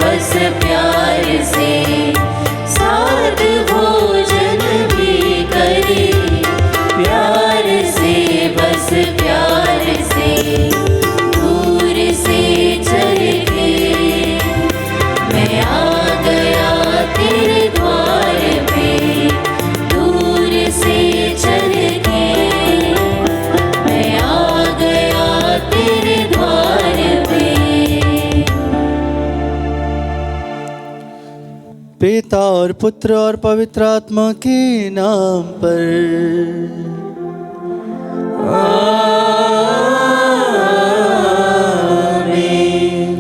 बस प्यार से, साथ भोजन भी करे प्यार से, बस प्यार से, दूर से चल के मैं आ गया तेरे द्वार पे, दूर से चल के मैं आ गया तेरे द्वार पे। पिता और पुत्र और पवित्र आत्मा के नाम पर आमीन।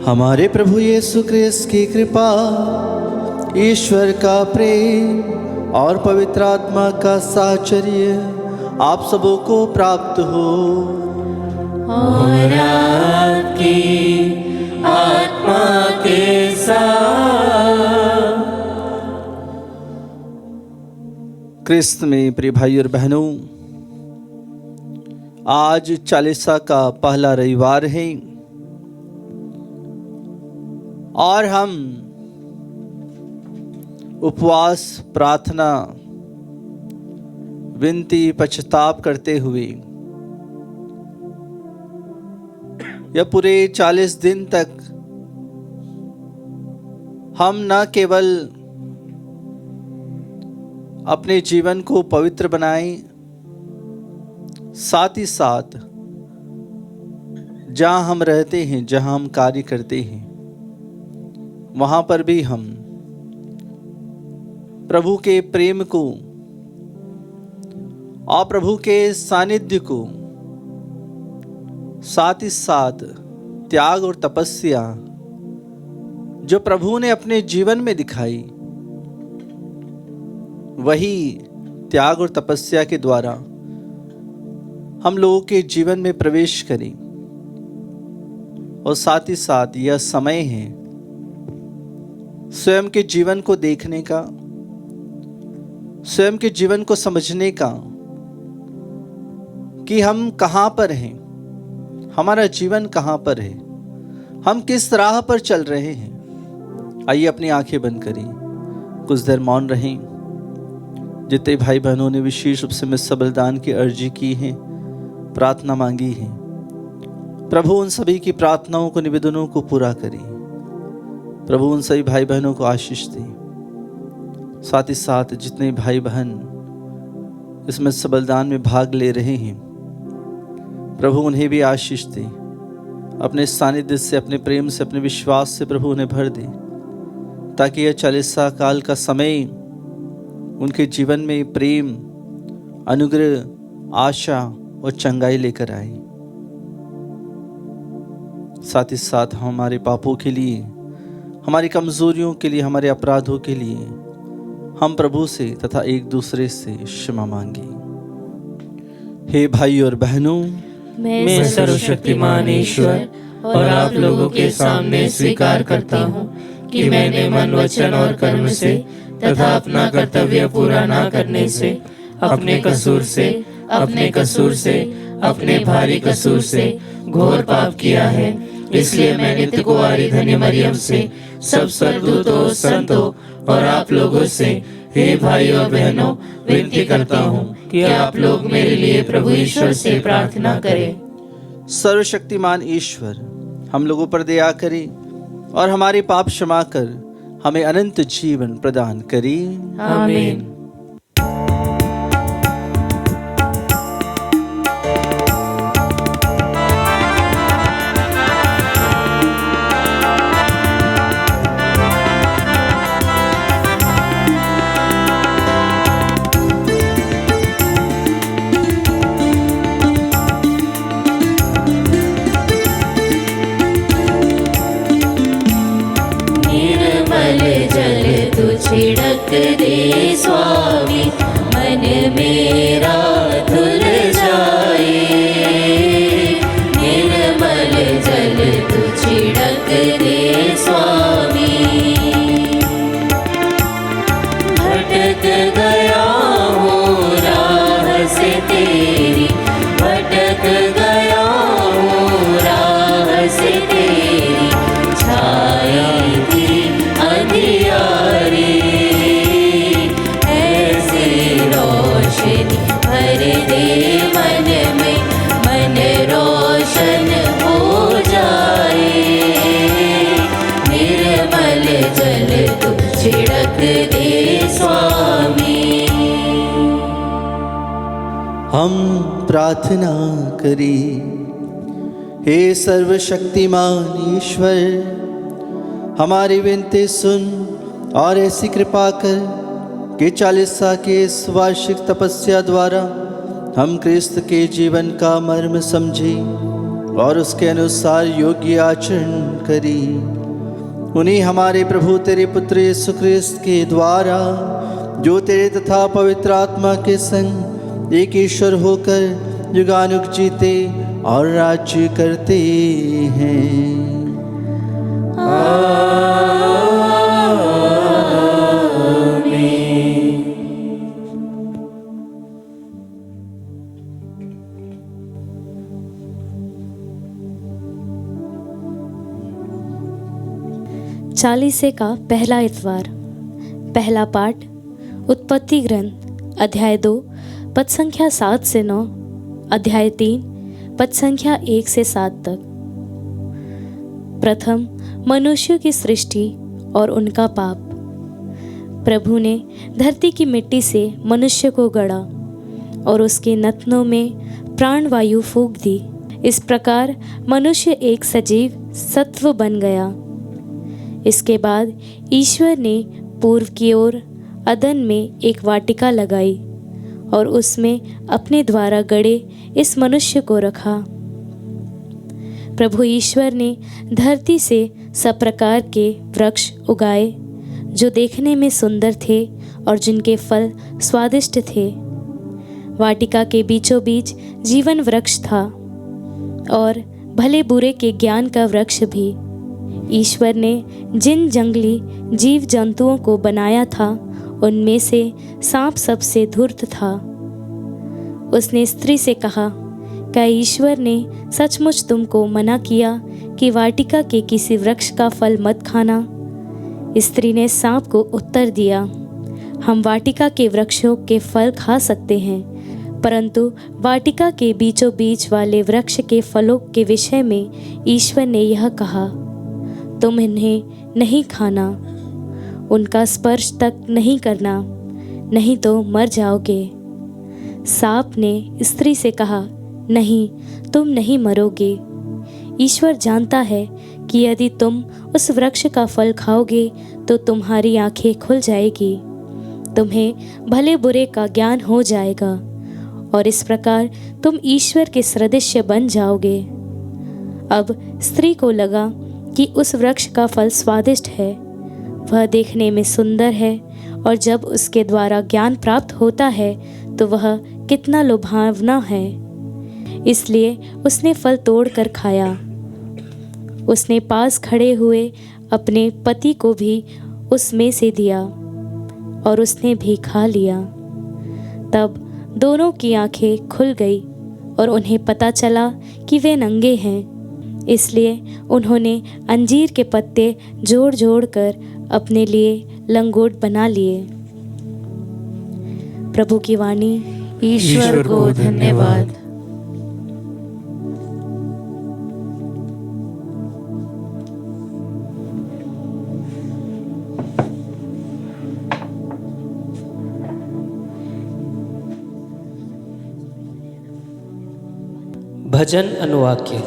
हमारे प्रभु यीशु क्रिस्त की कृपा, ईश्वर का प्रेम और पवित्र आत्मा का साहचर्य आप सबों को प्राप्त हो। और आपकी आत्मा के साथ। क्रिस्त में प्रिय भाई और बहनों, आज चालीसा का पहला रविवार है और हम उपवास, प्रार्थना, विनती, पश्चाताप करते हुए यह पूरे 40 दिन तक हम न केवल अपने जीवन को पवित्र बनाएं, साथ ही साथ जहां हम रहते हैं, जहां हम कार्य करते हैं, वहां पर भी हम प्रभु के प्रेम को और प्रभु के सानिध्य को, साथ ही साथ त्याग और तपस्या जो प्रभु ने अपने जीवन में दिखाई, वही त्याग और तपस्या के द्वारा हम लोगों के जीवन में प्रवेश करें। और साथ ही साथ यह समय है स्वयं के जीवन को देखने का, स्वयं के जीवन को समझने का कि हम कहां पर हैं, हमारा जीवन कहां पर है, हम किस राह पर चल रहे हैं। आइए अपनी आंखें बंद करें, कुछ देर मौन रहें। जितने भाई बहनों ने विशेष रूप से मिस्सा बलिदान की अर्जी की है, प्रार्थना मांगी है, प्रभु उन सभी की प्रार्थनाओं को, निवेदनों को पूरा करें। प्रभु उन सभी भाई बहनों को आशीष दे। साथ ही साथ जितने भाई बहन इस मिस्सा बलिदान में भाग ले रहे हैं, प्रभु उन्हें भी आशीष दे। अपने सानिध्य से, अपने प्रेम से, अपने विश्वास से प्रभु उन्हें भर दे, ताकि यह 40 काल का समय उनके जीवन में प्रेम, अनुग्रह, आशा और चंगाई लेकर आए। साथ ही साथ हमारे पापों के लिए, हमारी कमजोरियों के लिए, हमारे अपराधों के लिए हम प्रभु से तथा एक दूसरे से क्षमा मांगे। हे भाई और बहनों, मैं सर्वशक्तिमान ईश्वर और आप लोगों के सामने स्वीकार करता हूँ कि मैंने मन, वचन और कर्म से तथा अपना कर्तव्य पूरा ना करने से, अपने कसूर से, अपने भारी कसूर से घोर पाप किया है। इसलिए मैं नित्य कुंवारी धन्य मरियम से, सब स्वर्गदूतों, संतों और आप लोगों से, हे भाई और बहनों, विनती करता हूँ कि आप लोग मेरे लिए प्रभु ईश्वर से प्रार्थना करें। सर्वशक्तिमान ईश्वर हम लोगों पर दया करे और हमारे पाप क्षमा कर हमें अनंत जीवन प्रदान करे। आमीन। छिड़क दे स्वामी, मन मेरा धुल जाए। निर्मल जल तू छिड़क दे स्वामी। भटक गया हूँ राह से तेरी, भटक गया हूँ राह से तेरी, छाया मल जल तू छिड़क दे स्वामी। हम प्रार्थना करी। हे सर्वशक्तिमान ईश्वर, हमारी विनती सुन और ऐसी कृपा कर कि 40 साल के इस वार्षिक तपस्या द्वारा हम क्रिस्त के जीवन का मर्म समझे और उसके अनुसार योग्य आचरण करी। उन्हीं हमारे प्रभु तेरे पुत्र यीशु क्रिस्त के द्वारा, जो तेरे तथा पवित्र आत्मा के संग एक ईश्वर होकर युगानुग जीते और राज्य करते हैं। चालीसे का पहला इतवार। पहला पाठ उत्पत्ति ग्रंथ अध्याय 2 पद संख्या 7 से 9, अध्याय 3 पद संख्या 1 से 7 तक। प्रथम मनुष्य की सृष्टि और उनका पाप। प्रभु ने धरती की मिट्टी से मनुष्य को गढ़ा और उसके नथनों में प्राणवायु फूंक दी। इस प्रकार मनुष्य एक सजीव सत्व बन गया। इसके बाद ईश्वर ने पूर्व की ओर अदन में एक वाटिका लगाई और उसमें अपने द्वारा गढ़े इस मनुष्य को रखा। प्रभु ईश्वर ने धरती से सब प्रकार के वृक्ष उगाए जो देखने में सुंदर थे और जिनके फल स्वादिष्ट थे। वाटिका के बीचों बीच जीवन वृक्ष था और भले बुरे के ज्ञान का वृक्ष भी। ईश्वर ने जिन जंगली जीव जंतुओं को बनाया था उनमें से सांप सबसे धूर्त था। उसने स्त्री से कहा, क्या ईश्वर ने सचमुच तुमको मना किया कि वाटिका के किसी वृक्ष का फल मत खाना? स्त्री ने सांप को उत्तर दिया, हम वाटिका के वृक्षों के फल खा सकते हैं, परंतु वाटिका के बीचों बीच वाले वृक्ष के फलों के विषय में ईश्वर ने यह कहा, तुम इन्हें नहीं खाना, उनका स्पर्श तक नहीं करना, नहीं तो मर जाओगे। सांप ने स्त्री से कहा, नहीं, तुम नहीं मरोगे। ईश्वर जानता है कि यदि तुम उस वृक्ष का फल खाओगे तो तुम्हारी आंखें खुल जाएगी, तुम्हें भले बुरे का ज्ञान हो जाएगा और इस प्रकार तुम ईश्वर के सदृश्य बन जाओगे। अब स्त्री को लगा कि उस वृक्ष का फल स्वादिष्ट है, वह देखने में सुंदर है और जब उसके द्वारा ज्ञान प्राप्त होता है तो वह कितना लुभावना है। इसलिए उसने फल तोड़कर खाया। उसने पास खड़े हुए अपने पति को भी उसमें से दिया और उसने भी खा लिया। तब दोनों की आंखें खुल गई और उन्हें पता चला कि वे नंगे हैं। इसलिए उन्होंने अंजीर के पत्ते जोड़ जोड़ कर अपने लिए लंगोट बना लिए। प्रभु की वाणी। ईश्वर को धन्यवाद। भजन अनुवाक्य।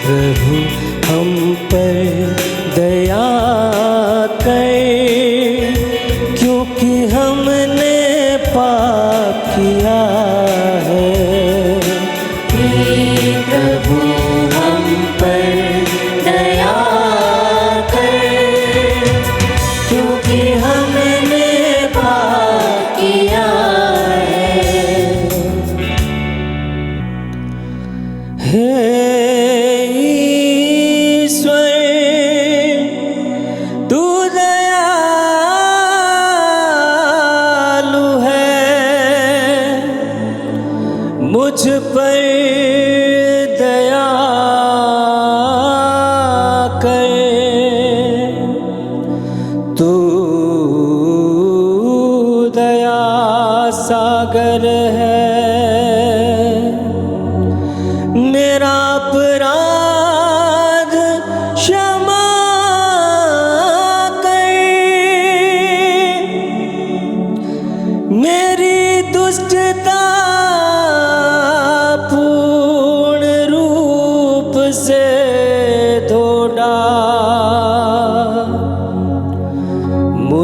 प्रभु हम पर दया कर, क्योंकि हमने पाप किया है। हे प्रभु हम पर दया कर, क्योंकि हमने पाप किया हे ईश्वर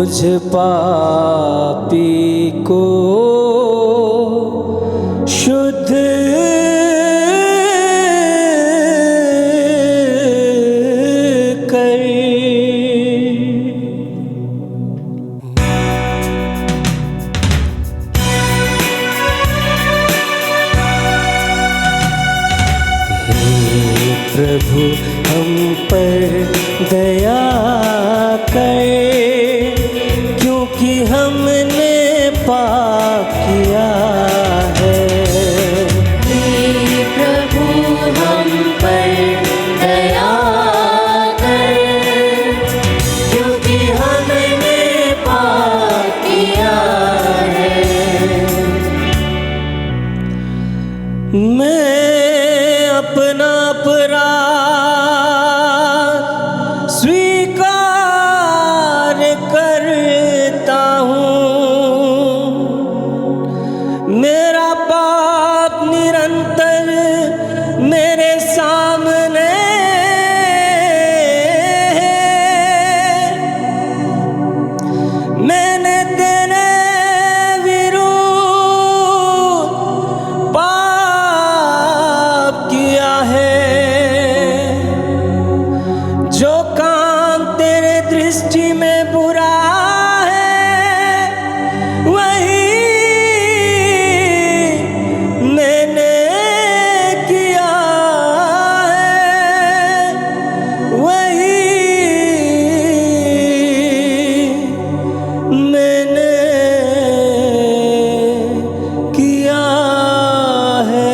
मुझ पापी को शुद्ध कर। हे प्रभु हम पर दया कर, क्योंकि हमने पाप किया है। हे प्रभु हम पर दया कर, क्योंकि हमने पाप किया है। मैं अपना अपराध स्वीकार करता हूँ, मेरा पाप निरंतर मेरे सामने है। मैंने तेरे विरुद्ध पाप किया है, जो काम तेरे दृष्टि में बुरा है वही मैंने किया है, वही मैंने किया है।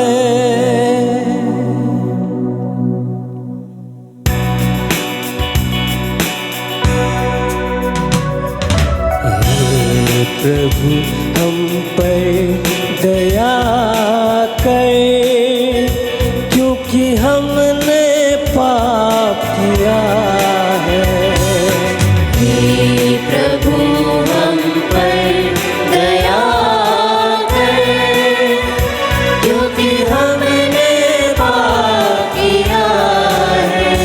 हे प्रभु हम पर दया कर, क्योंकि हमने पाप किया है। हे प्रभु हम पर दया कर, क्योंकि हमने पाप किया है।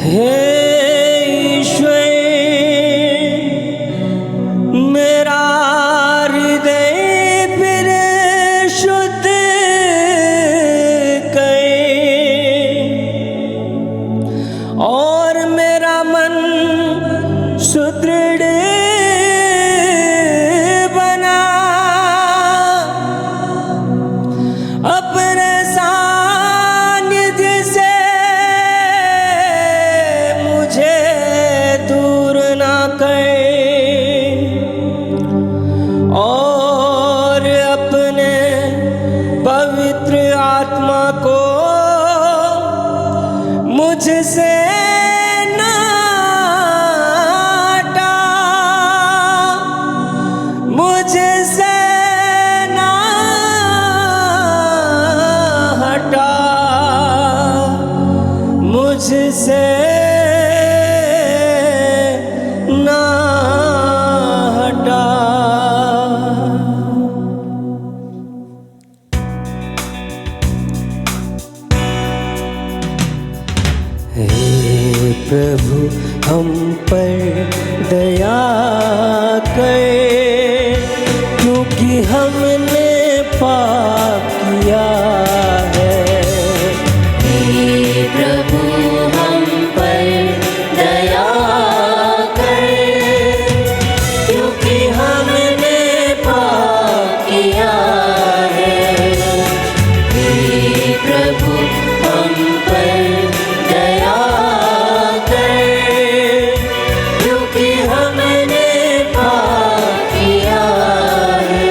हे ईश्वर मेरा हृदय फिर शुद्ध कर, और मेरा मन सुदृढ़ बना। अपने सानिध्य से मुझे दूर ना कर, और अपने पवित्र आत्मा को मुझसे ना हटा, मुझसे ना हटा, मुझसे ना हटा। हे प्रभु हम पर दया कर, क्योंकि हमने पाप किया है। हे प्रभु हम पर दया कर, क्योंकि हमने पाप किया है। हे प्रभु हम पर दया कर, क्योंकि हमने पाप किया है।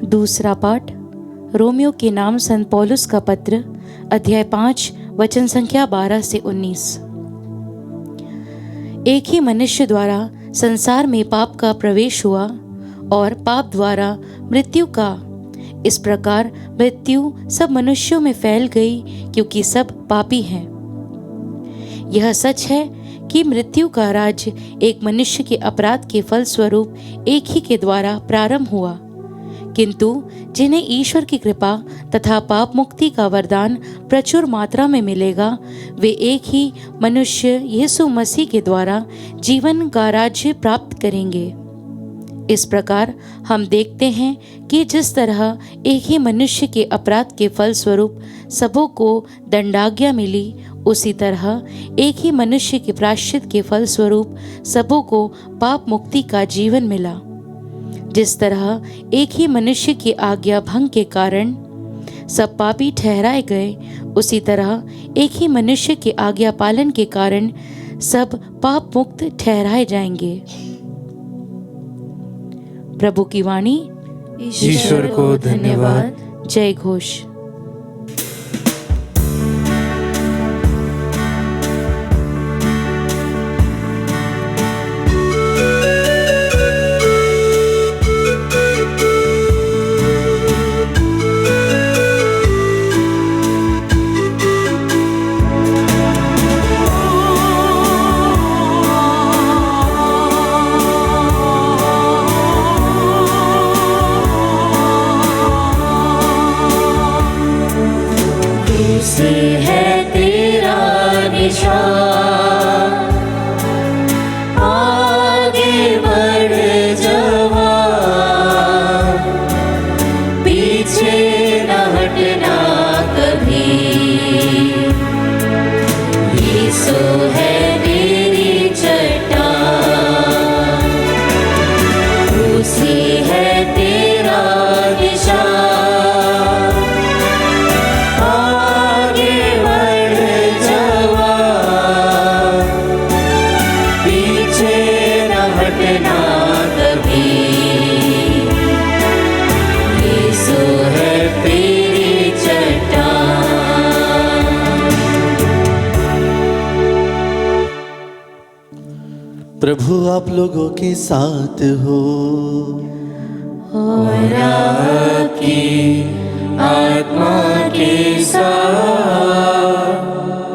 दूसरा पाठ रोमियो के नाम संत पौलुस का पत्र अध्याय 5 वचन संख्या 12 से 19। एक ही मनुष्य द्वारा संसार में पाप का प्रवेश हुआ और पाप द्वारा मृत्यु का। इस प्रकार मृत्यु सब मनुष्यों में फैल गई क्योंकि सब पापी हैं। यह सच है कि मृत्यु का राज्य एक मनुष्य के अपराध के फलस्वरूप एक ही के द्वारा प्रारंभ हुआ, किंतु जिन्हें ईश्वर की कृपा तथा पाप मुक्ति का वरदान प्रचुर मात्रा में मिलेगा, वे एक ही मनुष्य यीशु मसीह के द्वारा जीवन का राज्य प्राप्त करेंगे। इस प्रकार हम देखते हैं कि जिस तरह एक ही मनुष्य के अपराध के फलस्वरूप सबों को दंडाज्ञा मिली, उसी तरह एक ही मनुष्य के प्रायश्चित के फलस्वरूप सबों को पाप मुक्ति का जीवन मिला। जिस तरह एक ही मनुष्य की आज्ञा भंग के कारण सब पापी ठहराए गए, उसी तरह एक ही मनुष्य के आज्ञा पालन के कारण सब पाप मुक्त ठहराए जाएंगे। प्रभु की वाणी। ईश्वर को धन्यवाद। जय घोष। से है तेरा निशान, आगे बढ़ जवान, पीछे न हटना कभी। यीशु है मेरी चट्टान, उसी है तेरा निशान, प्रभु आप लोगों के साथ हो और आपकी आत्मा के साथ।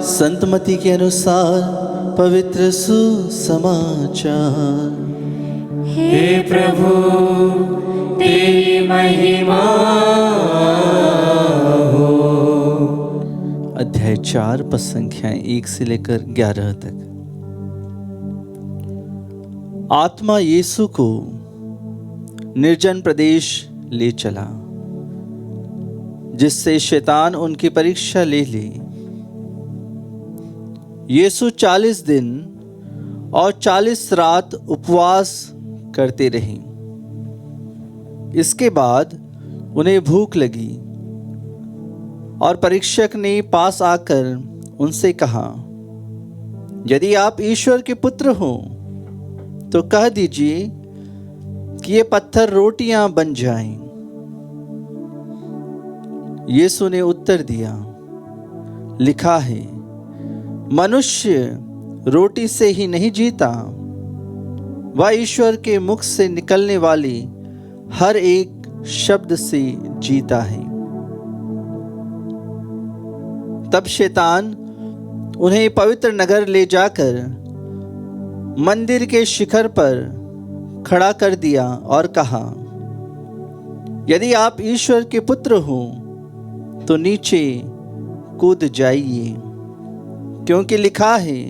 संत मत्ती के अनुसार पवित्र सुसमाचार। हे प्रभु तेरी महिमा हो। अध्याय 4 पद संख्याएं 1 से लेकर 11 तक। आत्मा यीशु को निर्जन प्रदेश ले चला, जिससे शैतान उनकी परीक्षा ले ली। यीशु 40 दिन और 40 रात उपवास करते रहे। इसके बाद उन्हें भूख लगी और परीक्षक ने पास आकर उनसे कहा, यदि आप ईश्वर के पुत्र हो तो कह दीजिए कि ये पत्थर रोटियां बन जाएं। यीशु ने उत्तर दिया, लिखा है, मनुष्य रोटी से ही नहीं जीता, वह ईश्वर के मुख से निकलने वाली हर एक शब्द से जीता है। तब शैतान उन्हें पवित्र नगर ले जाकर मंदिर के शिखर पर खड़ा कर दिया और कहा, यदि आप ईश्वर के पुत्र हो तो नीचे कूद जाइए, क्योंकि लिखा है,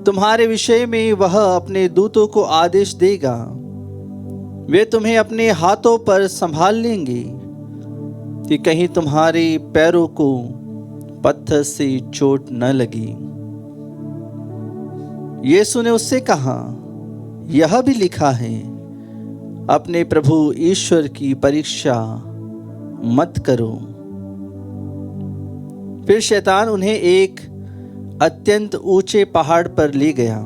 तुम्हारे विषय में वह अपने दूतों को आदेश देगा, वे तुम्हें अपने हाथों पर संभाल लेंगे कि कहीं तुम्हारे पैरों को पत्थर से चोट न लगी। यीशु ने उससे कहा, यह भी लिखा है, अपने प्रभु ईश्वर की परीक्षा मत करो। फिर शैतान उन्हें एक अत्यंत ऊंचे पहाड़ पर ले गया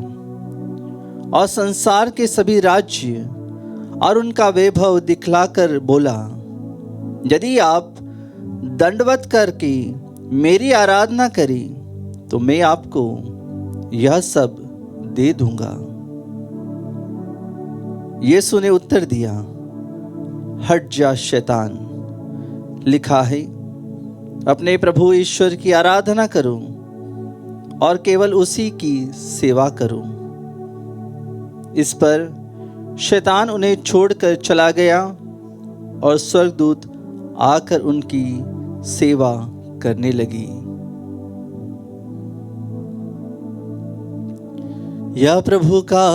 और संसार के सभी राज्य और उनका वैभव दिखलाकर बोला, यदि आप दंडवत करके मेरी आराधना करें तो मैं आपको यह सब दे दूंगा। यीशु ने उत्तर दिया, हट जा शैतान, लिखा है, अपने प्रभु ईश्वर की आराधना करो और केवल उसी की सेवा करूं। इस पर शैतान उन्हें छोड़कर चला गया और स्वर्गदूत आकर उनकी सेवा करने लगी। यह प्रभु का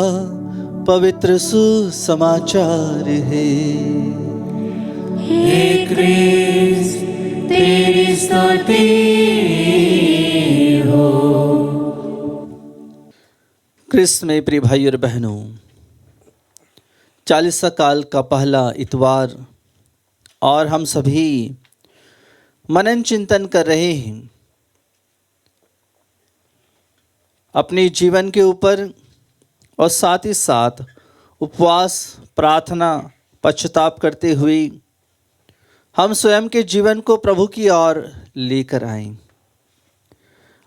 पवित्र सुसमाचार है। हे क्रिस्त तेरी स्तुति हो। क्रिस्त में प्रिय भाई और बहनों, 40 काल का पहला इतवार और हम सभी मनन चिंतन कर रहे हैं अपने जीवन के ऊपर और साथ ही साथ उपवास, प्रार्थना, पश्चाताप करते हुए हम स्वयं के जीवन को प्रभु की ओर लेकर आए।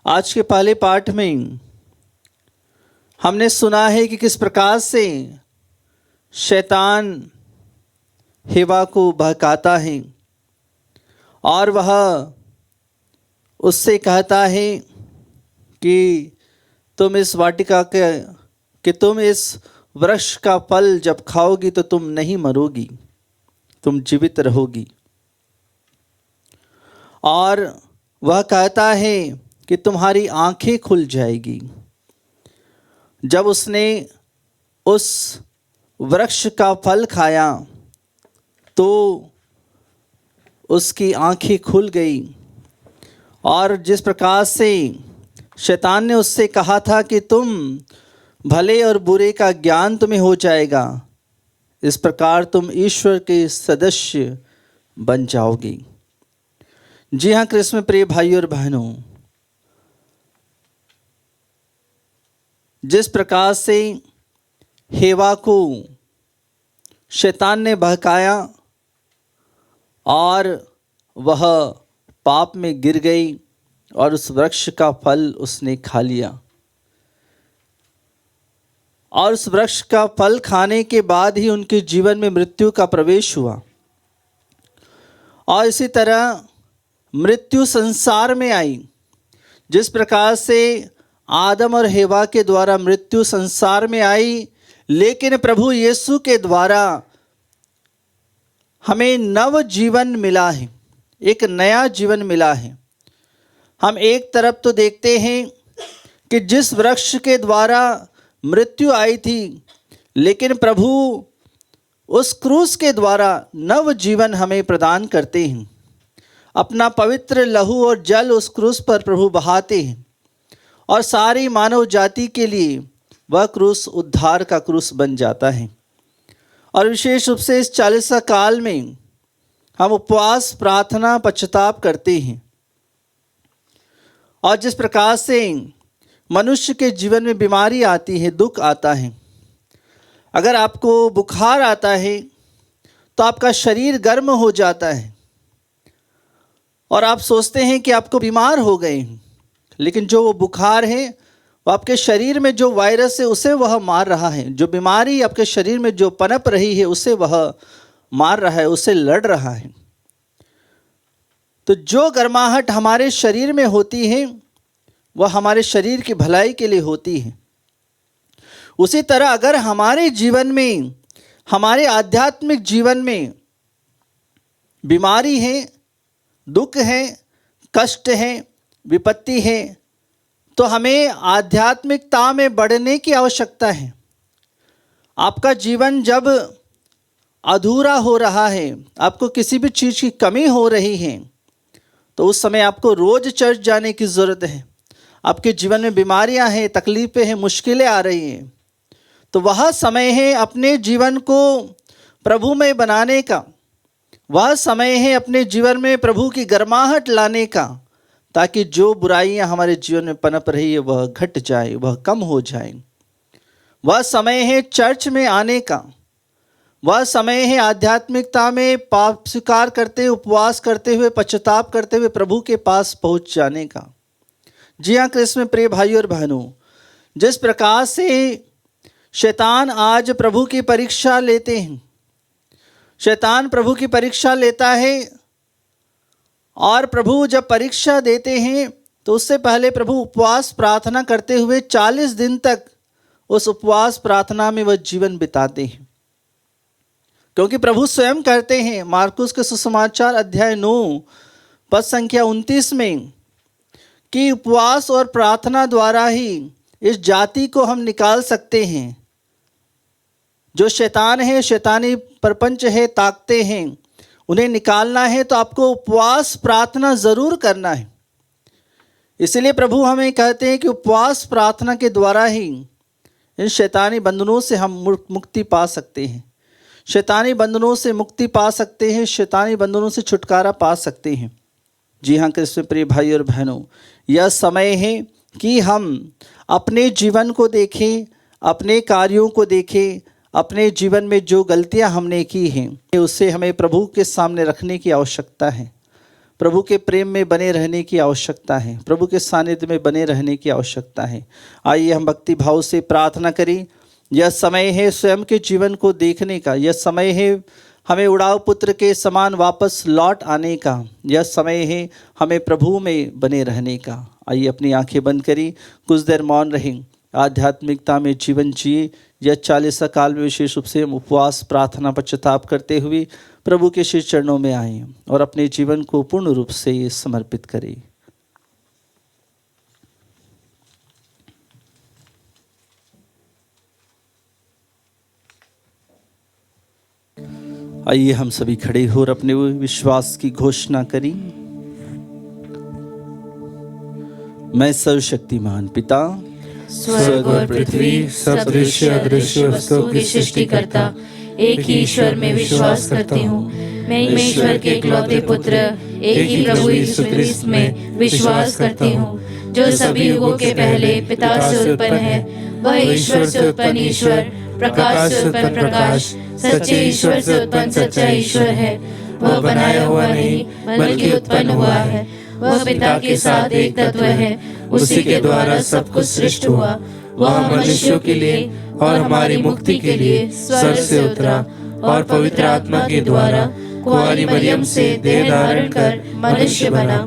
आज के पहले पाठ में हमने सुना है कि किस प्रकार से शैतान हेवा को बहकाता है और वह उससे कहता है कि तुम इस वाटिका के कि तुम इस वृक्ष का फल जब खाओगी तो तुम नहीं मरोगी, तुम जीवित रहोगी। और वह कहता है कि तुम्हारी आंखें खुल जाएगी। जब उसने उस वृक्ष का फल खाया तो उसकी आंखें खुल गई और जिस प्रकार से शैतान ने उससे कहा था कि तुम भले और बुरे का ज्ञान तुम्हें हो जाएगा, इस प्रकार तुम ईश्वर के सदस्य बन जाओगे। जी हाँ क्रिस्त में प्रिय भाई और बहनों, जिस प्रकार से हेवा को शैतान ने बहकाया और वह पाप में गिर गई और उस वृक्ष का फल उसने खा लिया और उस वृक्ष का फल खाने के बाद ही उनके जीवन में मृत्यु का प्रवेश हुआ। और इसी तरह मृत्यु संसार में आई। जिस प्रकार से आदम और हेवा के द्वारा मृत्यु संसार में आई, लेकिन प्रभु यीशु के द्वारा हमें नव जीवन मिला है, एक नया जीवन मिला है। हम एक तरफ तो देखते हैं कि जिस वृक्ष के द्वारा मृत्यु आई थी, लेकिन प्रभु उस क्रूस के द्वारा नव जीवन हमें प्रदान करते हैं। अपना पवित्र लहू और जल उस क्रूस पर प्रभु बहाते हैं और सारी मानव जाति के लिए वह क्रूस उद्धार का क्रूस बन जाता है। और विशेष रूप से इस 40 काल में हम उपवास, प्रार्थना, पश्चाताप करते हैं। और जिस प्रकार से मनुष्य के जीवन में बीमारी आती है, दुख आता है, अगर आपको बुखार आता है तो आपका शरीर गर्म हो जाता है और आप सोचते हैं कि आपको बीमार हो गए हैं, लेकिन जो वो बुखार है वो आपके शरीर में जो वायरस है उसे वह मार रहा है। जो बीमारी आपके शरीर में जो पनप रही है उसे वह मार रहा है, उसे लड़ रहा है। तो जो गर्माहट हमारे शरीर में होती है वह हमारे शरीर की भलाई के लिए होती है। उसी तरह अगर हमारे जीवन में, हमारे आध्यात्मिक जीवन में बीमारी है, दुख है, कष्ट है, विपत्ति है, तो हमें आध्यात्मिकता में बढ़ने की आवश्यकता है। आपका जीवन जब अधूरा हो रहा है, आपको किसी भी चीज़ की कमी हो रही है, तो उस समय आपको रोज चर्च जाने की ज़रूरत है। आपके जीवन में बीमारियां हैं, तकलीफ़ें हैं, मुश्किलें आ रही हैं, तो वह समय है अपने जीवन को प्रभुमय बनाने का। वह समय है अपने जीवन में प्रभु की गर्माहट लाने का, ताकि जो बुराइयां हमारे जीवन में पनप रही है वह घट जाए, वह कम हो जाए। वह समय है चर्च में आने का। वह समय है आध्यात्मिकता में पाप स्वीकार करते, उपवास करते हुए, पश्चाताप करते हुए प्रभु के पास पहुंच जाने का। जी हाँ क्रिस्त में प्रिय भाई और बहनों, जिस प्रकार से शैतान आज प्रभु की परीक्षा लेते हैं, शैतान प्रभु की परीक्षा लेता है और प्रभु जब परीक्षा देते हैं तो उससे पहले प्रभु उपवास प्रार्थना करते हुए 40 दिन तक उस उपवास प्रार्थना में वह जीवन बिताते हैं, क्योंकि प्रभु स्वयं कहते हैं मार्कुस के सुसमाचार अध्याय 9 पद संख्या 29 में कि उपवास और प्रार्थना द्वारा ही इस जाति को हम निकाल सकते हैं। जो शैतान है, शैतानी प्रपंच है, ताकते हैं, उन्हें निकालना है तो आपको उपवास प्रार्थना जरूर करना है। इसलिए प्रभु हमें कहते हैं कि उपवास प्रार्थना के द्वारा ही इन शैतानी बंधनों से हम मुक्ति पा सकते हैं, शैतानी बंधनों से मुक्ति पा सकते हैं, शैतानी बंधनों से छुटकारा पा सकते हैं। जी हाँ कृष्ण प्रिय भाई और बहनों, यह समय है कि हम अपने जीवन को देखें, अपने कार्यों को देखें, अपने जीवन में जो गलतियां हमने की हैं उसे हमें प्रभु के सामने रखने की आवश्यकता है, प्रभु के प्रेम में बने रहने की आवश्यकता है, प्रभु के सानिध्य में बने रहने की आवश्यकता है। आइए हम भक्ति भाव से प्रार्थना करें। यह समय है स्वयं के जीवन को देखने का, यह समय है हमें उड़ाव पुत्र के समान वापस लौट आने का, यह समय है हमें प्रभु में बने रहने का। आइए अपनी आंखें बंद करें, कुछ देर मौन रहें, आध्यात्मिकता में जीवन जिए। यह 40 काल में विशेष रूप से हम उपवास प्रार्थना पश्चाताप करते हुए प्रभु के श्री चरणों में आए और अपने जीवन को पूर्ण रूप से समर्पित करें। आइए हम सभी खड़े हो और अपने विश्वास की घोषणा करें। मैं सर्वशक्तिमान पिता, स्वर्ग और पृथ्वी सब दृश्य अदृश्य वस्तुओं की सृष्टिकर्ता एक ही ईश्वर में विश्वास करती हूँ। मैं ईश्वर के इकलौते पुत्र एक ही प्रभु यीशु ख्रीस्त में विश्वास करती हूँ, जो सभी युगों के पहले पिता से उत्पन्न है। वह ईश्वर से उत्पन्न ईश्वर, प्रकाश से उत्पन्न प्रकाश, सच्चे ईश्वर से उत्पन्न सच्चा ईश्वर है। वह बनाया हुआ नहीं बल्कि उत्पन्न हुआ है। वह पिता के साथ एक तत्व है, उसी के द्वारा सब कुछ सृष्टि हुआ। वह मनुष्यों के लिए और हमारी मुक्ति के लिए स्वर्ग से उतरा और पवित्र आत्मा के द्वारा कुंवारी मरियम से देह धारण कर मनुष्य बना।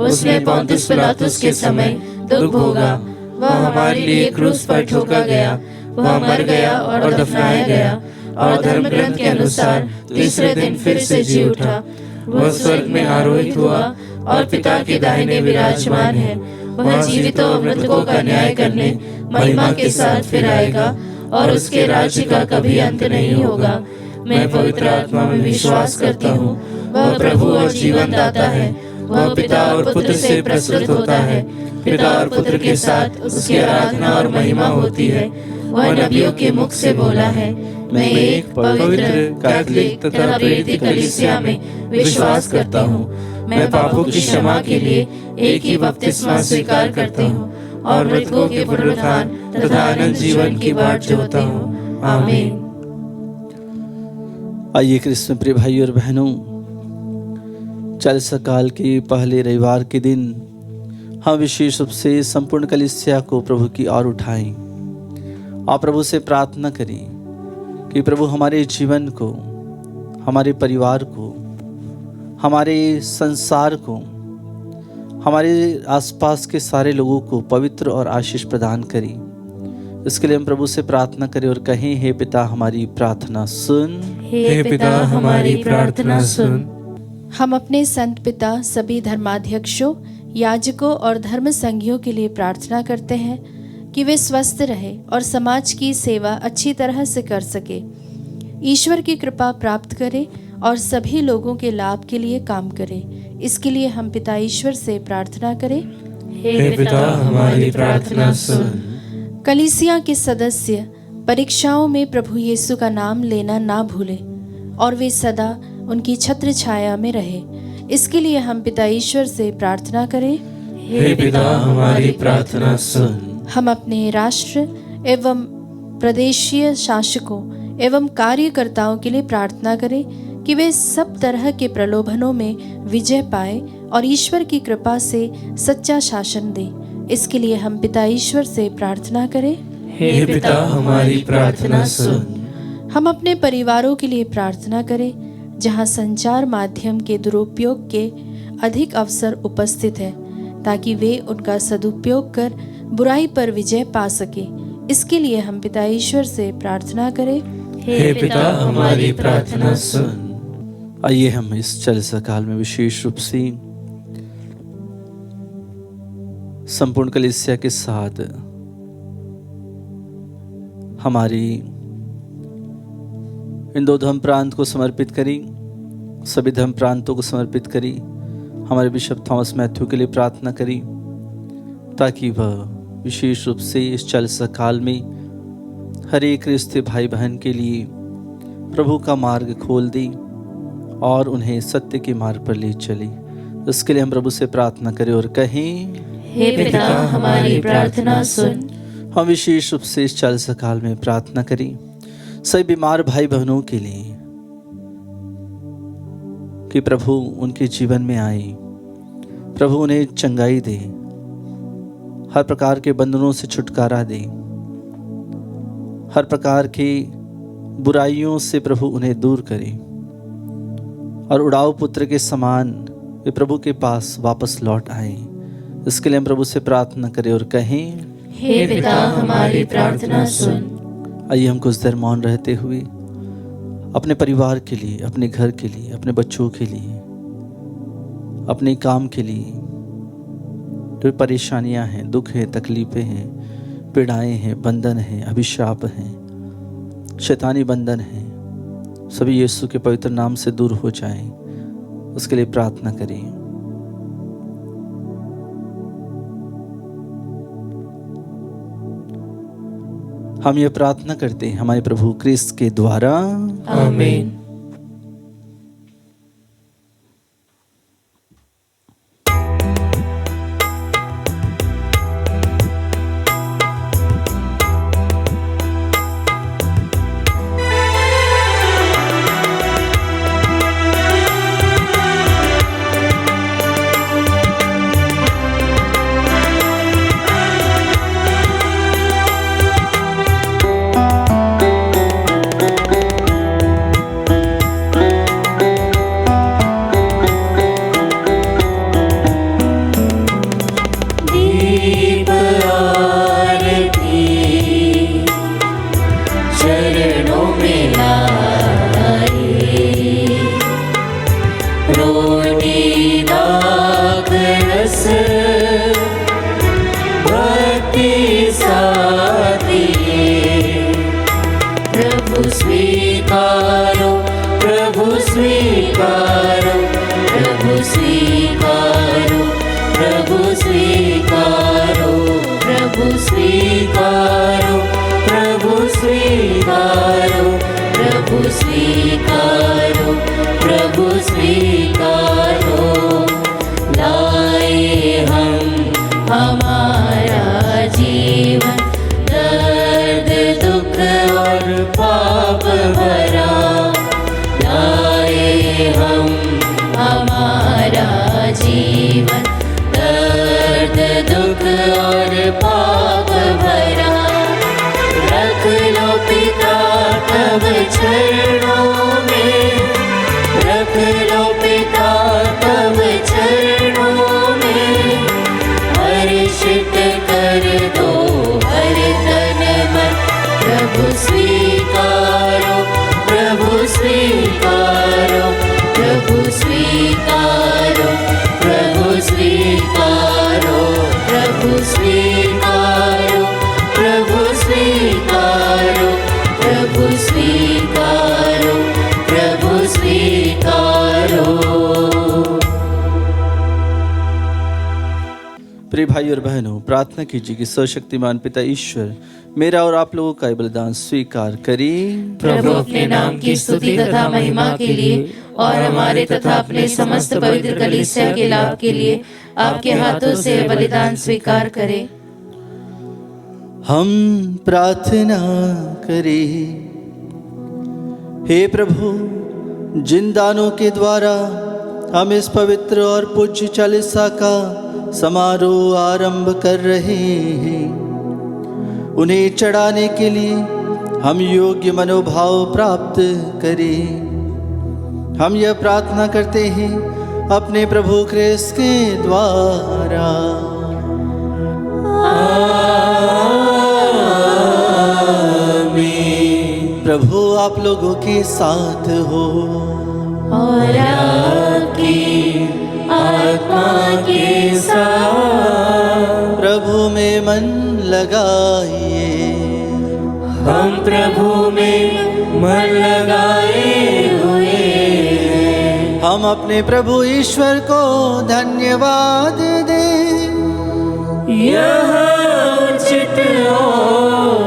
उसने पोंतियुस पिलातुस के समय दुख भोगा। वह हमारे लिए क्रूस पर ठोका गया। वह मर गया और दफनाया गया और धर्म ग्रंथ के अनुसार तीसरे दिन फिर से जी उठा। वह स्वर्ग में आरोहित हुआ और पिता के दाहिने विराजमान है। वह जीवितों और मृतकों का न्याय करने महिमा के साथ फिर आएगा और उसके राज्य का कभी अंत नहीं होगा। मैं पवित्र आत्मा में विश्वास करती हूँ। वह प्रभु और जीवन दाता है। वह पिता और पुत्र से प्रस्तुत होता है। पिता और पुत्र के साथ उसकी आराधना और महिमा होती है। वह नबियों के मुख से बोला है। मैं एक पवित्र कैथोलिक तथा प्रेरित कलीसिया में विश्वास करता हूँ। मैं पापों की क्षमा के लिए एक ही बपतिस्मा स्वीकार करती हूँ और मृतकों के पुनरुत्थान तथा अनंत जीवन की बाट जोहता हूँ। आमीन। आइए कृष्ण प्रिय भाई और बहनों, 40 काल के पहले रविवार के दिन हम विशेष रूप से संपूर्ण कलीसिया को प्रभु की ओर उठाएं और प्रभु से प्रार्थना करें कि प्रभु हमारे जीवन को, हमारे परिवार को, हमारे संसार को, हमारे आसपास के सारे लोगों को पवित्र और आशीष प्रदान करें। इसके लिए हम प्रभु से प्रार्थना करें और कहें, हे पिता हमारी प्रार्थना सुन। हे पिता हमारी प्रार्थना सुन। हम अपने संत पिता, सभी धर्माध्यक्षों, याजकों और धर्म संघियों के लिए प्रार्थना करते हैं कि वे स्वस्थ रहे और समाज की सेवा अच्छी तरह से कर सके, ईश्वर की कृपा प्राप्त करे और सभी लोगों के लाभ के लिए काम करे। इसके लिए हम पिता ईश्वर से प्रार्थना करें। हे पिता हमारी प्रार्थना सुन। कलीसिया के सदस्य परीक्षाओं में प्रभु यीशु का नाम लेना ना भूलें और वे सदा उनकी छत्र छाया में रहे। इसके लिए हम पिता ईश्वर से प्रार्थना करें। हे पिता हमारी प्रार्थना सुन। हम अपने राष्ट्र एवं प्रदेशीय शासकों एवं कार्यकर्ताओं के लिए प्रार्थना करें कि वे सब तरह के प्रलोभनों में विजय पाए और ईश्वर की कृपा से सच्चा शासन दें। इसके लिए हम पिता ईश्वर से प्रार्थना करें। हे पिता हमारी प्रार्थना सुन। हम अपने परिवारों के लिए प्रार्थना करें जहां संचार माध्यम के दुरुपयोग के अधिक अवसर उपस्थित है, ताकि वे उनका सदुपयोग कर बुराई पर विजय पा सके। इसके लिए हम पिता ईश्वर से प्रार्थना करें। हे पिता हमारी प्रार्थना सुन। आइए हम इस चालीसा काल में विशेष रूप से संपूर्ण कलीसिया के साथ हमारी इन दो धर्म प्रांत को समर्पित करी, सभी धर्म प्रांतों को समर्पित करी, हमारे बिशप थॉमस मैथ्यू के लिए प्रार्थना करी ताकि वह विशेष रूप से इस चालीसा काल में हर एक क्रिस्ती भाई बहन के लिए प्रभु का मार्ग खोल दी और उन्हें सत्य के मार्ग पर ले चली। इसके लिए हम प्रभु से प्रार्थना करें और कहें, हे पिता हमारी प्रार्थना सुन। हम विशेष रूप से इस चालीसा काल में प्रार्थना करें सभी बीमार भाई बहनों के लिए कि प्रभु उनके जीवन में आए, प्रभु उन्हें चंगाई दे, हर प्रकार के बंधनों से छुटकारा दे, हर प्रकार की बुराइयों से प्रभु उन्हें दूर करे और उड़ाऊ पुत्र के समान वे प्रभु के पास वापस लौट आए। इसके लिए हम प्रभु से प्रार्थना करें और कहें, हे पिता हमारी प्रार्थना सुन। आइए हम कुछ देर मौन रहते हुए अपने परिवार के लिए, अपने घर के लिए, अपने बच्चों के लिए, अपने काम के लिए जो परेशानियां हैं, दुख हैं, तकलीफें हैं, पीड़ाएं हैं, बंधन हैं, अभिशाप हैं, शैतानी बंधन हैं, सभी यीशु के पवित्र नाम से दूर हो जाएं। उसके लिए प्रार्थना करें। हम ये प्रार्थना करते हैं हमारे प्रभु क्रिस्त के द्वारा, आमीन। प्रिय भाई और बहनों, प्रार्थना कीजिए कि सर्वशक्तिमान पिता ईश्वर मेरा और आप लोगों का बलिदान स्वीकार करी। प्रभु अपने नाम की स्तुति तथा महिमा के लिए और हमारे तथा अपने समस्त पवित्र कलीसिया के लाभ के लिए आपके हाथों से बलिदान स्वीकार करे। हम प्रार्थना करें। हे प्रभु, जिन दानों के द्वारा हम इस पवित्र और पूज्य चालीसा का समारोह आरंभ कर रहे हैं, उन्हें चढ़ाने के लिए हम योग्य मनोभाव प्राप्त करें। हम यह प्रार्थना करते हैं अपने प्रभु क्रिस्त के द्वारा। प्रभु आप लोगों के साथ हो और आपकी आत्मा के साथ। प्रभु में मन लगाइए, हम प्रभु में मन लगाए हुए हैं। हम अपने प्रभु ईश्वर को धन्यवाद दें। यह उचित और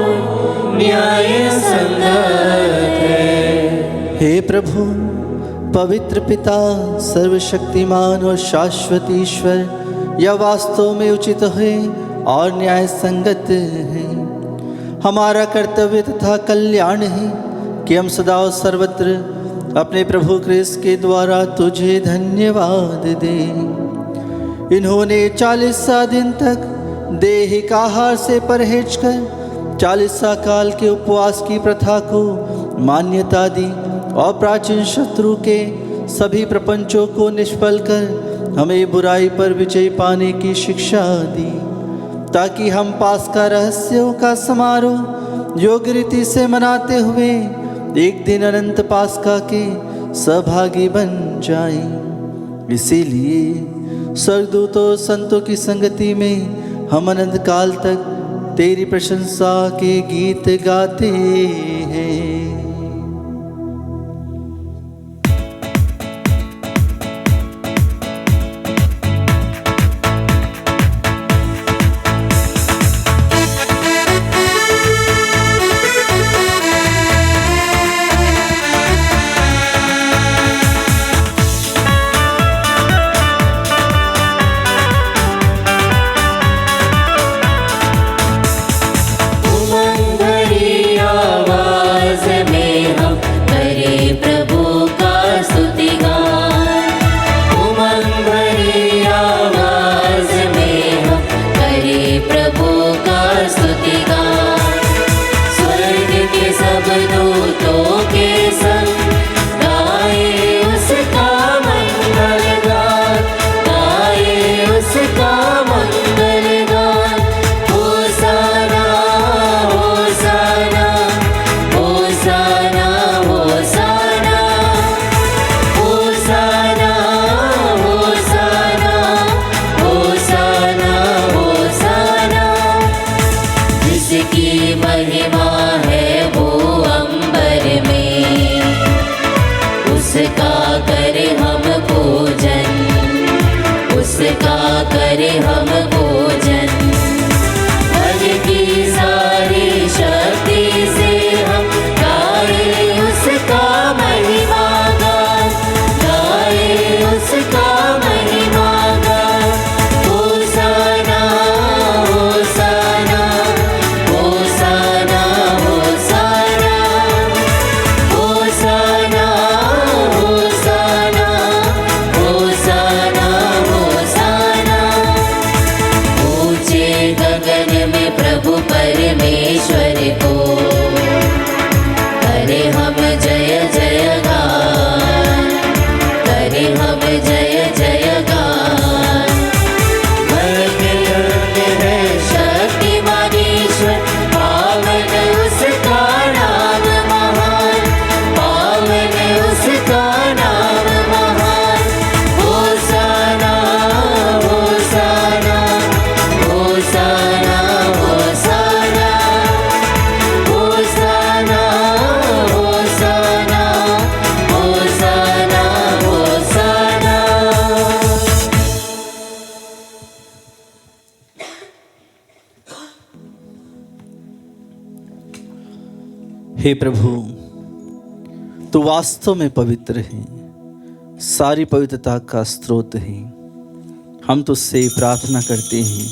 न्याय संगत है। हे प्रभु, पवित्र पिता, सर्वशक्तिमान और शाश्वत ईश्वर, यह वास्तव में उचित है और न्याय संगत है। हमारा कर्तव्य तथा कल्याण है कि हम सदा और सर्वत्र अपने प्रभु क्रिस्त के द्वारा तुझे धन्यवाद दें। इन्होंने 40 दिन तक दैहिक आहार से परहेज कर 40 काल के उपवास की प्रथा को मान्यता दी और प्राचीन शत्रु के सभी प्रपंचों को निष्फल कर हमें बुराई पर विजय पाने की शिक्षा दी, ताकि हम पास्का रहस्यों का समारोह योग्य रीति से मनाते हुए एक दिन अनंत पास्का के सहभागी बन जाएं। इसीलिए स्वर्गदूतों संतों की संगति में हम अनंत काल तक तेरी प्रशंसा के गीत गाते हैं। हे प्रभु, तू वास्तव में पवित्र है, सारी पवित्रता का स्रोत है। हम तुझसे प्रार्थना करते हैं,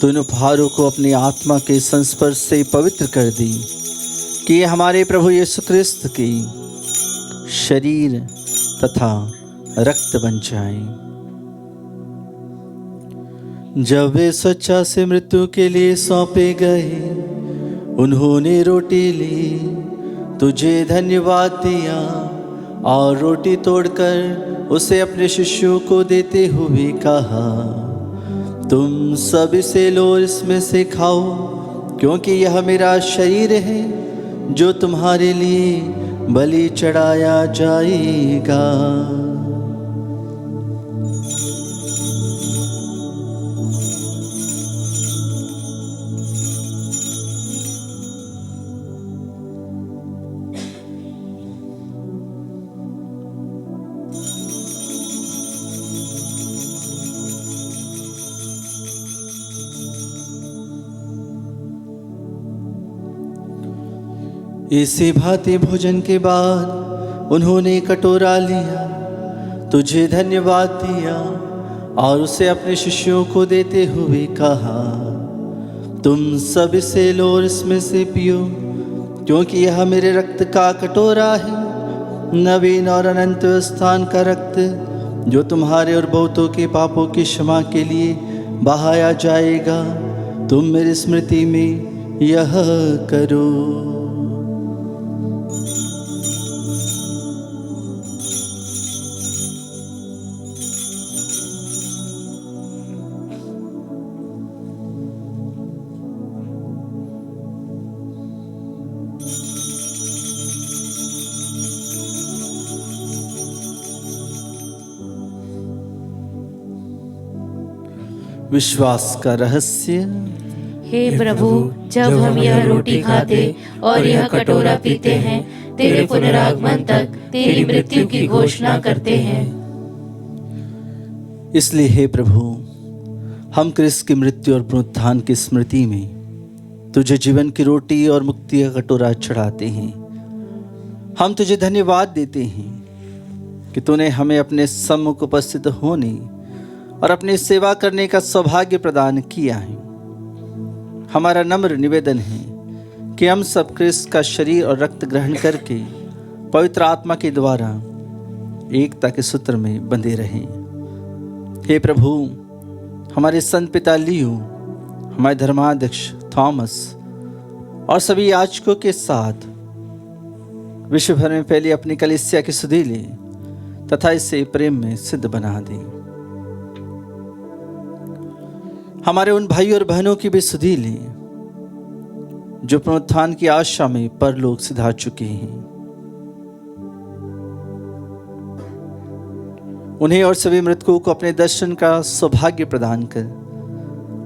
तू इन उपहारों को अपनी आत्मा के संस्पर्श से पवित्र कर दी, कि ये हमारे प्रभु यीशु क्रिस्त के शरीर तथा रक्त बन जाए। जब वे स्वेच्छा से मृत्यु के लिए सौंपे गए, उन्होंने रोटी ली, तुझे धन्यवाद दिया और रोटी तोड़कर उसे अपने शिष्यों को देते हुए कहा, तुम सब इसे लो, इसमें से खाओ, क्योंकि यह मेरा शरीर है जो तुम्हारे लिए बलि चढ़ाया जाएगा। इसी भांति भोजन के बाद उन्होंने कटोरा लिया, तुझे धन्यवाद दिया और उसे अपने शिष्यों को देते हुए कहा, तुम सब इसे लो और इसमें से पियो, क्योंकि यह मेरे रक्त का कटोरा है, नवीन और अनंत स्थान का रक्त, जो तुम्हारे और बहुतों के पापों की क्षमा के लिए बहाया जाएगा। तुम मेरी स्मृति में यह करो। विश्वास का रहस्य। हे प्रभु, जब हम यह रोटी खाते और यह कटोरा पीते हैं, तेरे पुनरागमन तक तेरी मृत्यु की घोषणा करते हैं। इसलिए हे प्रभु, हम क्रिस्त की मृत्यु और पुनरुत्थान की स्मृति में तुझे जीवन की रोटी और मुक्ति का कटोरा चढ़ाते हैं। हम तुझे धन्यवाद देते हैं कि तूने हमें अपने सम्मुख उपस्थित होने और अपनी सेवा करने का सौभाग्य प्रदान किया है। हमारा नम्र निवेदन है कि हम सब क्रिस्त का शरीर और रक्त ग्रहण करके पवित्र आत्मा के द्वारा एकता के सूत्र में बंधे रहें। हे प्रभु, हमारे संत पिता लियो, हमारे धर्माध्यक्ष थॉमस और सभी याजकों के साथ विश्व भर में फैली अपनी कलीसिया की सुधि ले तथा इसे प्रेम में सिद्ध बना दे। हमारे उन भाइयों और बहनों की भी सुधि ले जो पुनरुत्थान की आशा में परलोक सिधा चुके हैं। उन्हें और सभी मृतकों को अपने दर्शन का सौभाग्य प्रदान कर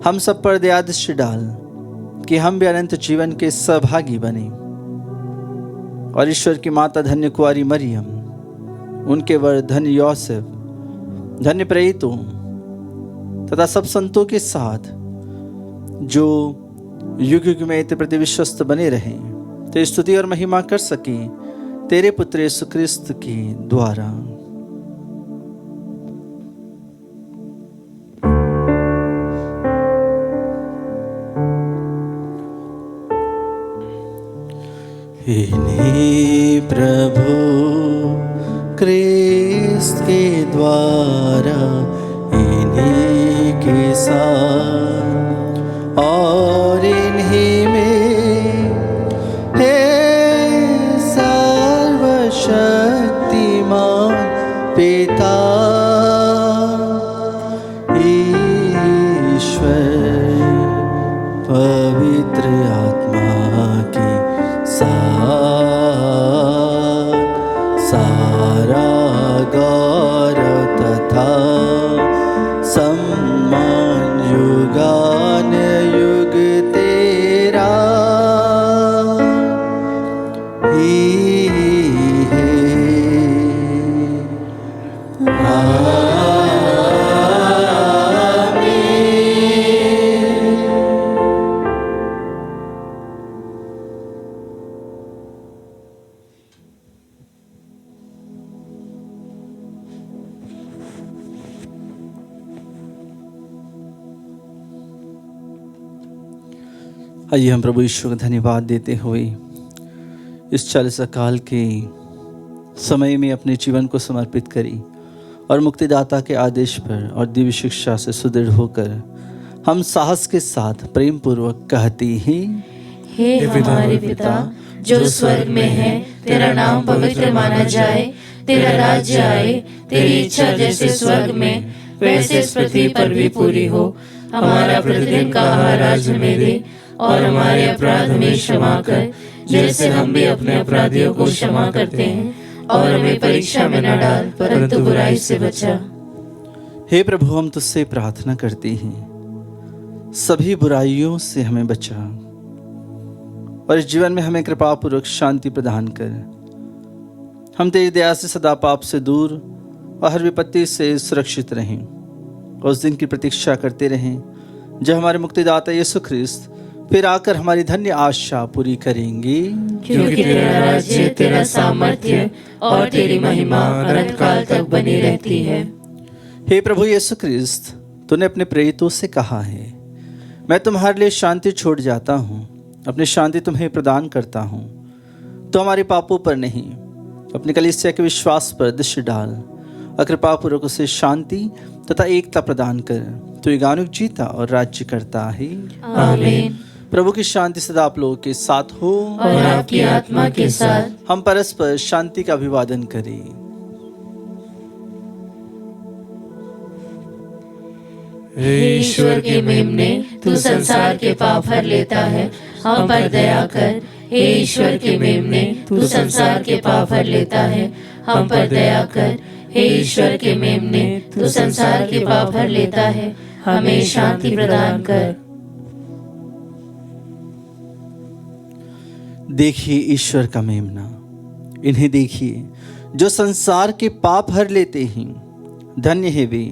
हम सब पर दया दृष्टि डाल कि हम भी अनंत जीवन के सहभागी बने और ईश्वर की माता धन्य कुंवारी मरियम, उनके वर धन्य यौसेफ, धन्य प्रेरितों तथा सब संतों के साथ जो युग युग में तेरे प्रति विश्वस्त बने रहें, तेरी स्तुति और महिमा कर सके तेरे पुत्र यीशु क्रिस्त के द्वारा। इन्हीं प्रभु क्रिस्त के द्वारा, इन्हीं के साथ और इन्हीं में है सर्वशक्तिमान पिता ईश्वर पवित्र आत्मा के साथ सारा गौरव तथा सम्मान युगान युग तेरा ही है। आइए हम प्रभु ईश्वर का धन्यवाद देते हुए इस 40 काल के समय में अपने जीवन को समर्पित करी और मुक्तिदाता के आदेश पर और दिव्य शिक्षा से सुदृढ़ होकर हम साहस के साथ प्रेम पूर्वक कहते हैं, हे हमारे पिता जो स्वर्ग में है, तेरा नाम पवित्र माना जाए, तेरा राज्य आए, तेरी इच्छा जैसे स्वर्ग में वैसे इस पृथ्वी पर भी पूरी हो। हमारा प्रतिदिन का आहार आज हमें दे, और हमारे अपराध हमें क्षमा कर, जैसे हम भी अपने अपराधियों को क्षमा करते हैं, और हमें परीक्षा में न डाल, परंतु बुराई से बचा। हे प्रभु, हम तुझसे प्रार्थना करते हैं, सभी बुराइयों से हमें बचा और इस जीवन में हमें कृपा पूर्वक शांति प्रदान कर। हम तेरी दया से सदा पाप से दूर और हर विपत्ति से सुरक्षित रहें और उस दिन की प्रतीक्षा करते रहें जब हमारे मुक्तिदाता यीशु ख्रिस्त फिर आकर हमारी धन्य आशा पूरी करेंगे। क्योंकि तेरा राज्य, तेरा सामर्थ्य और तेरी महिमा अनंत काल तक बनी रहती है। हे प्रभु यीशु ख्रिस्त, तूने अपने प्रेरितों से कहा है, मैं तुम्हारे लिए शांति छोड़ जाता हूँ, अपनी शांति तुम्हें प्रदान करता हूँ। तो हमारे पापों पर नहीं, अपनी कलीसिया के विश्वास पर दृष्टि डाल और कृपा पूर्वक उसे शांति तथा एकता प्रदान कर। तू युगानुग जीता और राज्य करता है। आमीन। प्रभु की शांति सदा आप लोगों के साथ हो और आपकी आत्मा के साथ। हम परस्पर शांति का अभिवादन करें। हे ईश्वर के मेमने, तू संसार के पाप हर लेता है, हम पर दया कर। हे ईश्वर के मेमने, तू संसार के पाप हर लेता है, हम पर दया कर। हे ईश्वर के मेमने, तू संसार के पाप हर लेता है, हमें शांति प्रदान कर। देखिए ईश्वर का मेमना, इन्हें देखिए जो संसार के पाप हर लेते हैं। धन्य है वे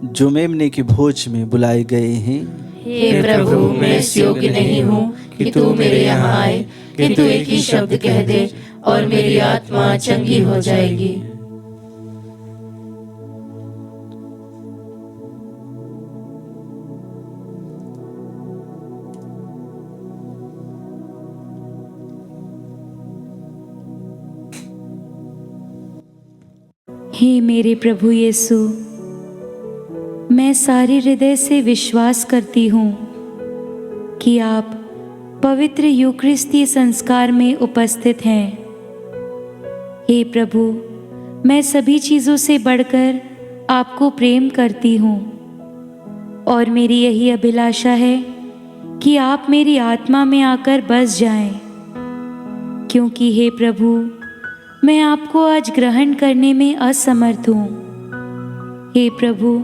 जो मेमने की भोज में बुलाए गए हैं। हे प्रभु, मैं इस योग्य नहीं हूँ कि तू मेरे यहाँ आए, किंतु एक ही शब्द कह दे और मेरी आत्मा चंगी हो जाएगी। हे मेरे प्रभु यीशु, मैं सारे हृदय से विश्वास करती हूँ कि आप पवित्र यूक्रिस्तीय संस्कार में उपस्थित हैं। हे प्रभु, मैं सभी चीज़ों से बढ़कर आपको प्रेम करती हूँ और मेरी यही अभिलाषा है कि आप मेरी आत्मा में आकर बस जाएं, क्योंकि हे प्रभु, मैं आपको आज ग्रहण करने में असमर्थ हूँ। हे प्रभु,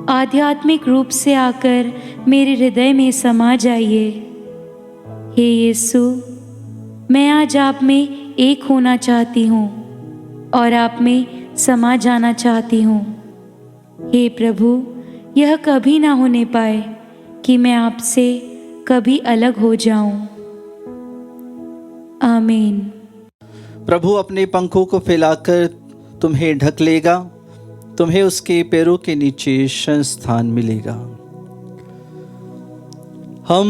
आध्यात्मिक रूप से आकर मेरे हृदय में समा जाइए। हे यीशु, मैं आज आप में एक होना चाहती हूँ और आप में समा जाना चाहती हूँ। हे प्रभु, यह कभी ना होने पाए कि मैं आपसे कभी अलग हो जाऊं। आमीन। प्रभु अपने पंखों को फैलाकर तुम्हें ढक लेगा, तुम्हें उसके पैरों के नीचे संस्थान मिलेगा। हम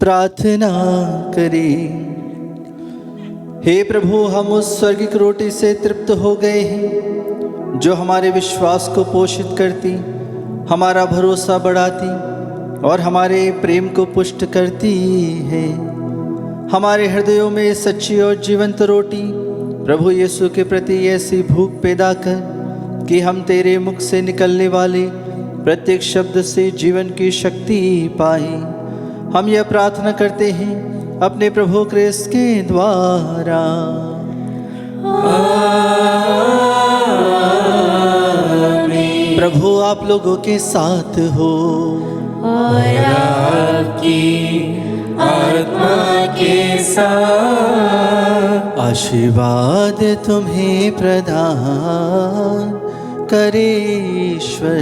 प्रार्थना करें। हे प्रभु, हम उस स्वर्गिक रोटी से तृप्त हो गए हैं जो हमारे विश्वास को पोषित करती, हमारा भरोसा बढ़ाती और हमारे प्रेम को पुष्ट करती है। हमारे हृदयों में सच्ची और जीवंत रोटी प्रभु यीशु के प्रति ऐसी भूख पैदा कर कि हम तेरे मुख से निकलने वाले प्रत्येक शब्द से जीवन की शक्ति पाएं। हम यह प्रार्थना करते हैं अपने प्रभु क्रिस्त के द्वारा। आमीन। प्रभु आप लोगों के साथ हो और आपकी आत्मा के साथ। आशीर्वाद तुम्हें प्रदान करे ईश्वर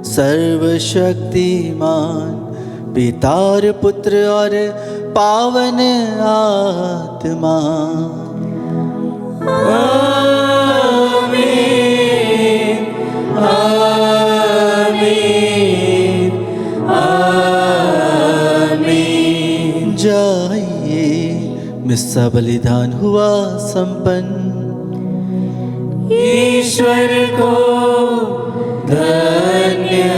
सर्वशक्तिमान, पिता और पुत्र और पावन आत्मा। आमीन, आमीन, आमीन। जाइए, मिस्सा बलिदान हुआ संपन्न। ईश्वर को धन्यवाद।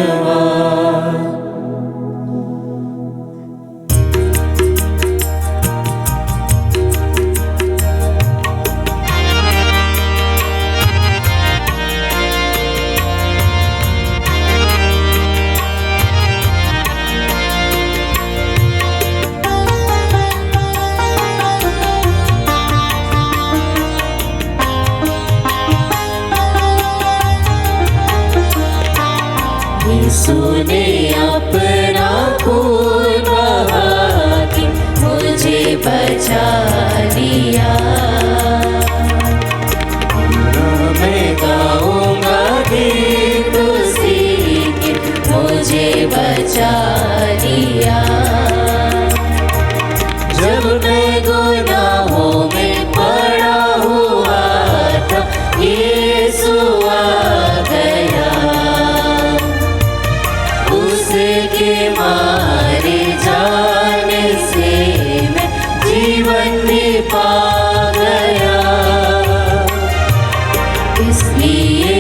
मारे जाने से मैं जीवन भी पा गया, इसलिए